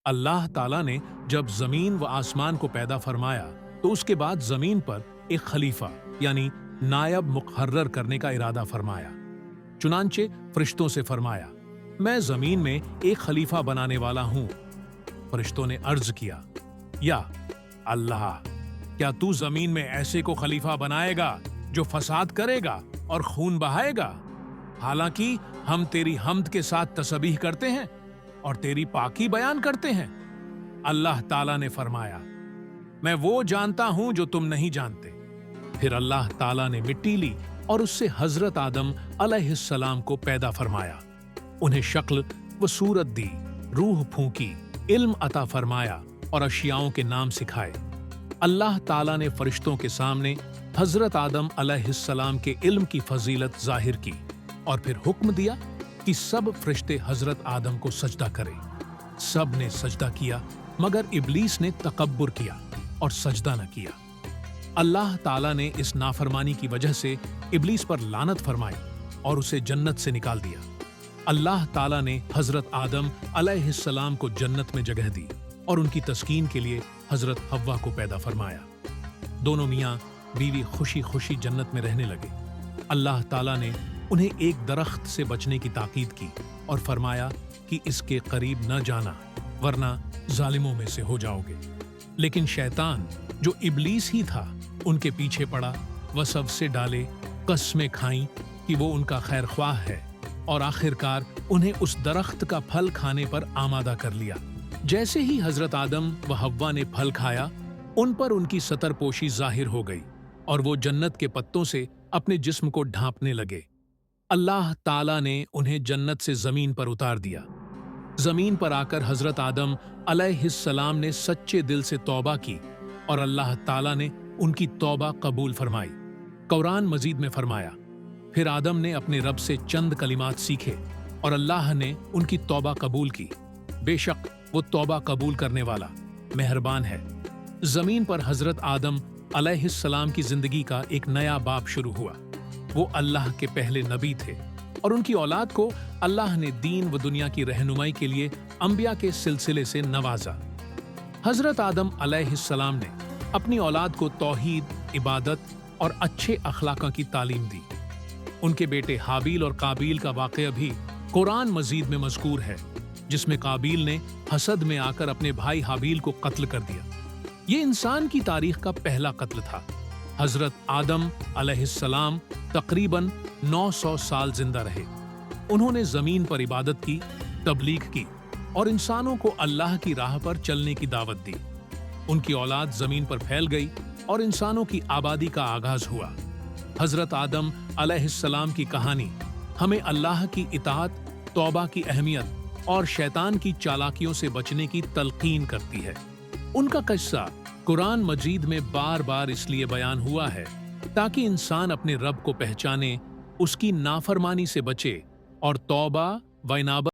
اللہ تعالیٰ نے جب زمین و آسمان کو پیدا فرمایا تو اس کے بعد زمین پر ایک خلیفہ یعنی نائب مقرر کرنے کا ارادہ فرمایا۔ چنانچہ فرشتوں سے فرمایا، میں زمین میں ایک خلیفہ بنانے والا ہوں۔ فرشتوں نے عرض کیا، یا اللہ، کیا تو زمین میں ایسے کو خلیفہ بنائے گا جو فساد کرے گا اور خون بہائے گا؟ حالانکہ ہم تیری حمد کے ساتھ تسبیح کرتے ہیں اور تیری پاکی بیان کرتے ہیں۔ اللہ تعالیٰ نے فرمایا، میں وہ جانتا ہوں جو تم نہیں جانتے۔ پھر اللہ تعالیٰ نے مٹی لی اور اس سے حضرت آدم علیہ السلام کو پیدا فرمایا، انہیں شکل و صورت دی، روح پھونکی، علم عطا فرمایا اور اشیاؤں کے نام سکھائے۔ اللہ تعالیٰ نے فرشتوں کے سامنے حضرت آدم علیہ السلام کے علم کی فضیلت ظاہر کی اور پھر حکم دیا کہ سب فرشتے حضرت آدم کو سجدہ کریں۔ سب نے سجدہ کیا مگر ابلیس نے تکبر کیا اور سجدہ نہ کیا۔ اللہ تعالیٰ نے اس نافرمانی کی وجہ سے ابلیس پر لعنت فرمائی اور اسے جنت سے نکال دیا۔ اللہ تعالیٰ نے حضرت آدم علیہ السلام کو جنت میں جگہ دی اور ان کی تسکین کے لیے حضرت حوا کو پیدا فرمایا۔ دونوں میاں بیوی خوشی خوشی جنت میں رہنے لگے۔ اللہ تعالیٰ نے انہیں ایک درخت سے بچنے کی تاکید کی اور فرمایا کہ اس کے قریب نہ جانا ورنہ ظالموں میں سے ہو جاؤ گے۔ لیکن شیطان جو ابلیس ہی تھا ان کے پیچھے پڑا، وسوسے ڈالے، قسمیں کھائیں کہ وہ ان کا خیر خواہ ہے، اور آخرکار انہیں اس درخت کا پھل کھانے پر آمادہ کر لیا۔ جیسے ہی حضرت آدم و حوا نے پھل کھایا، ان پر ان کی ستر پوشی ظاہر ہو گئی اور وہ جنت کے پتوں سے اپنے جسم کو ڈھانپنے لگے۔ اللہ تعالیٰ نے انہیں جنت سے زمین پر اتار دیا۔ زمین پر آ کر حضرت آدم علیہ السلام نے سچے دل سے توبہ کی اور اللہ تعالیٰ نے ان کی توبہ قبول فرمائی۔ قرآن مجید میں فرمایا، پھر آدم نے اپنے رب سے چند کلمات سیکھے اور اللہ نے ان کی توبہ قبول کی۔ بے شک وہ توبہ قبول کرنے والا مہربان ہے۔ زمین پر حضرت آدم علیہ السلام کی زندگی کا ایک نیا باب شروع ہوا۔ وہ اللہ کے پہلے نبی تھے اور ان کی اولاد کو اللہ نے دین و دنیا کی رہنمائی کے لیے انبیاء کے سلسلے سے نوازا۔ حضرت آدم علیہ السلام نے اپنی اولاد کو توحید، عبادت اور اچھے اخلاق کی تعلیم دی۔ ان کے بیٹے حابیل اور قابیل کا واقعہ بھی قرآن مجید میں مذکور ہے، جس میں قابیل نے حسد میں آ کر اپنے بھائی حابیل کو قتل کر دیا۔ یہ انسان کی تاریخ کا پہلا قتل تھا۔ حضرت آدم علیہ السلام تقریباً 900 سال زندہ رہے۔ انہوں نے زمین پر عبادت کی، تبلیغ کی اور انسانوں کو اللہ کی راہ پر چلنے کی دعوت دی۔ ان کی اولاد زمین پر پھیل گئی اور انسانوں کی آبادی کا آغاز ہوا۔ حضرت آدم علیہ السلام کی کہانی ہمیں اللہ کی اطاعت، توبہ کی اہمیت اور شیطان کی چالاکیوں سے بچنے کی تلقین کرتی ہے۔ ان کا قصہ قرآن مجید میں بار بار اس لیے بیان ہوا ہے تاکہ انسان اپنے رب کو پہچانے، اس کی نافرمانی سے بچے اور توبہ و انابت